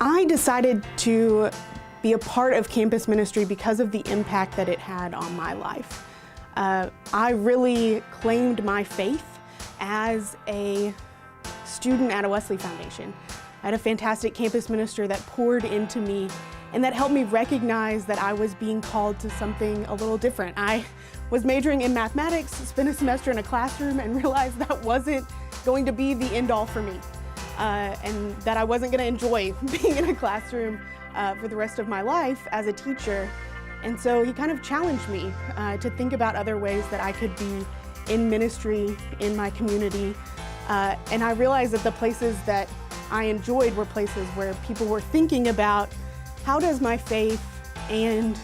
I decided to be a part of campus ministry because of the impact that it had on my life. I really claimed my faith as a student at a Wesley Foundation. I had a fantastic campus minister that poured into me and that helped me recognize that I was being called to something a little different. I was majoring in mathematics, spent a semester in a classroom, and realized that wasn't going to be the end all for me. And that I wasn't going to enjoy being in a classroom for the rest of my life as a teacher. And so he kind of challenged me to think about other ways that I could be in ministry in my community. And I realized that the places that I enjoyed were places where people were thinking about how does my faith and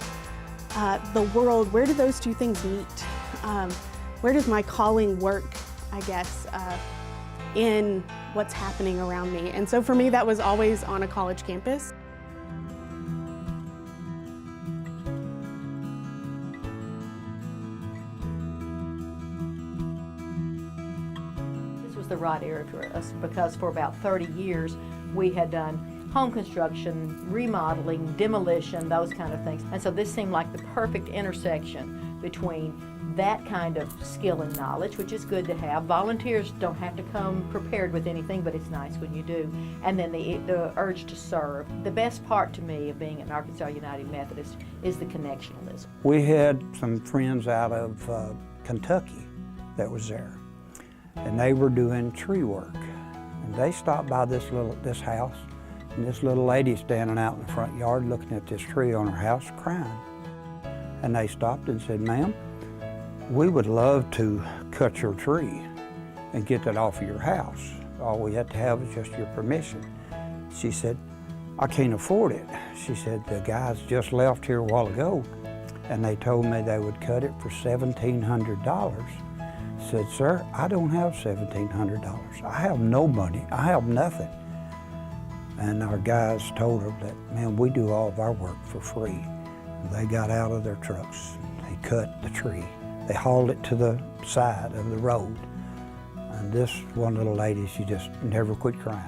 the world, where do those two things meet? Where does my calling work, I guess, in what's happening around me? And so for me, that was always on a college campus. This was the right area for us because for about 30 years we had done home construction, remodeling, demolition, those kind of things. And so this seemed like the perfect intersection between that kind of skill and knowledge, which is good to have. Volunteers don't have to come prepared with anything, but it's nice when you do. And then the urge to serve. The best part to me of being an Arkansas United Methodist is the connectionalism. We had some friends out of Kentucky that was there, and they were doing tree work. And they stopped by this house, and this little lady standing out in the front yard looking at this tree on her house crying. And they stopped and said, "Ma'am, we would love to cut your tree and get that off of your house. All we have to have is just your permission." She said, "I can't afford it." She said, "The guys just left here a while ago and they told me they would cut it for $1,700. I said, "Sir, I don't have $1,700. I have no money. I have nothing." And our guys told her that, "Man, we do all of our work for free." They got out of their trucks. They cut the tree. They hauled it to the side of the road. And this one little lady, she just never quit crying.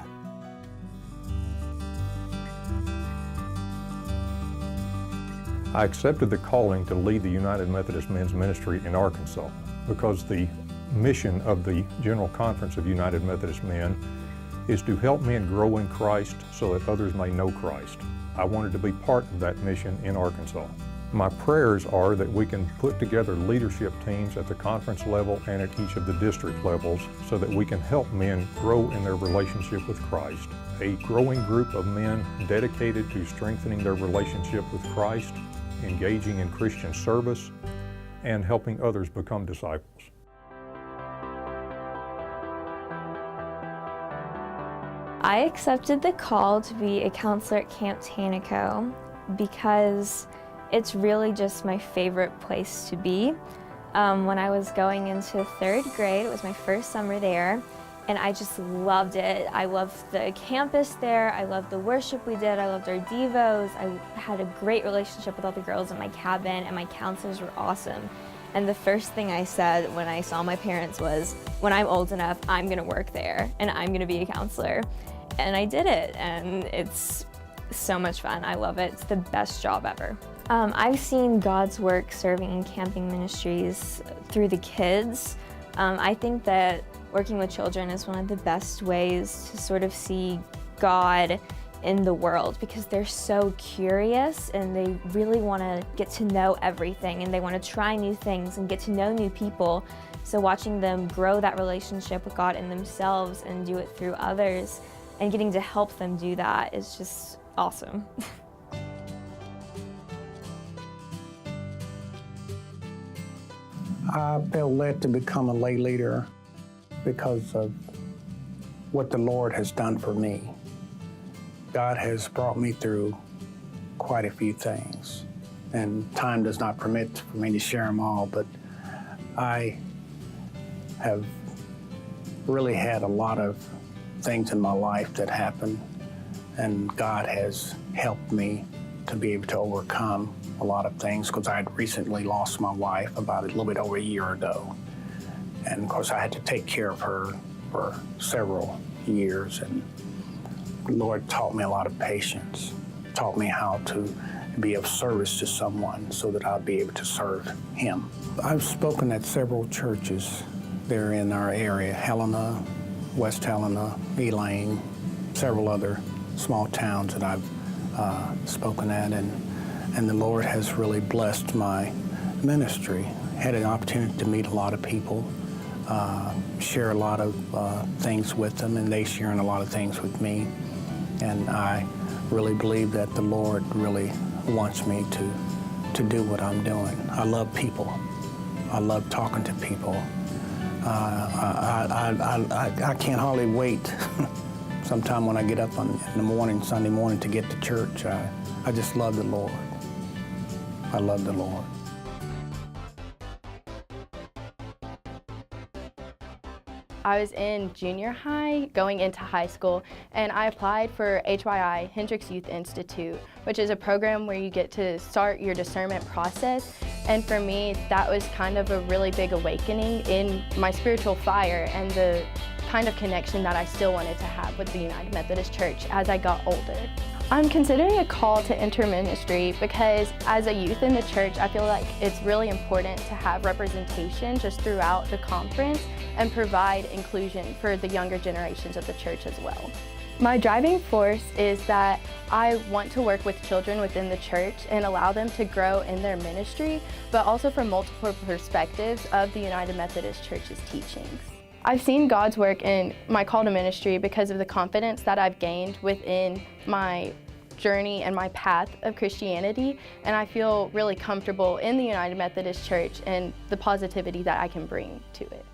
I accepted the calling to lead the United Methodist Men's Ministry in Arkansas because the mission of the General Conference of United Methodist Men is to help men grow in Christ so that others may know Christ. I wanted to be part of that mission in Arkansas. My prayers are that we can put together leadership teams at the conference level and at each of the district levels so that we can help men grow in their relationship with Christ. A growing group of men dedicated to strengthening their relationship with Christ, engaging in Christian service, and helping others become disciples. I accepted the call to be a counselor at Camp Tanaco because it's really just my favorite place to be. When I was going into 3rd grade, it was my first summer there, and I just loved it. I loved the campus there, I loved the worship we did, I loved our devos, I had a great relationship with all the girls in my cabin, and my counselors were awesome. And the first thing I said when I saw my parents was, when I'm old enough, I'm gonna work there, and I'm gonna be a counselor. And I did it, and it's so much fun. I love it. It's the best job ever. I've seen God's work serving in camping ministries through the kids. I think that working with children is one of the best ways to sort of see God in the world because they're so curious and they really want to get to know everything and they want to try new things and get to know new people. So watching them grow that relationship with God in themselves and do it through others and getting to help them do that is just awesome. I felt led to become a lay leader because of what the Lord has done for me. God has brought me through quite a few things, and time does not permit for me to share them all, but I have really had a lot of things in my life that happened, and God has helped me to be able to overcome a lot of things because I had recently lost my wife about a little bit over a year ago. And of course I had to take care of her for several years, and the Lord taught me a lot of patience, taught me how to be of service to someone so that I'll be able to serve Him. I've spoken at several churches there in our area, Helena, West Helena, Elaine, several other small towns that I've spoken at, and the Lord has really blessed my ministry. Had an opportunity to meet a lot of people, share a lot of things with them, and they sharing a lot of things with me. And I really believe that the Lord really wants me to do what I'm doing. I love people. I love talking to people. I can't hardly wait. Sometime when I get up in the morning, Sunday morning, to get to church, I just love the Lord. I love the Lord. I was in junior high, going into high school, and I applied for HYI, Hendricks Youth Institute, which is a program where you get to start your discernment process. And for me, that was kind of a really big awakening in my spiritual fire and the kind of connection that I still wanted to have with the United Methodist Church as I got older. I'm considering a call to enter ministry because as a youth in the church, I feel like it's really important to have representation just throughout the conference and provide inclusion for the younger generations of the church as well. My driving force is that I want to work with children within the church and allow them to grow in their ministry, but also from multiple perspectives of the United Methodist Church's teachings. I've seen God's work in my call to ministry because of the confidence that I've gained within my journey and my path of Christianity, and I feel really comfortable in the United Methodist Church and the positivity that I can bring to it.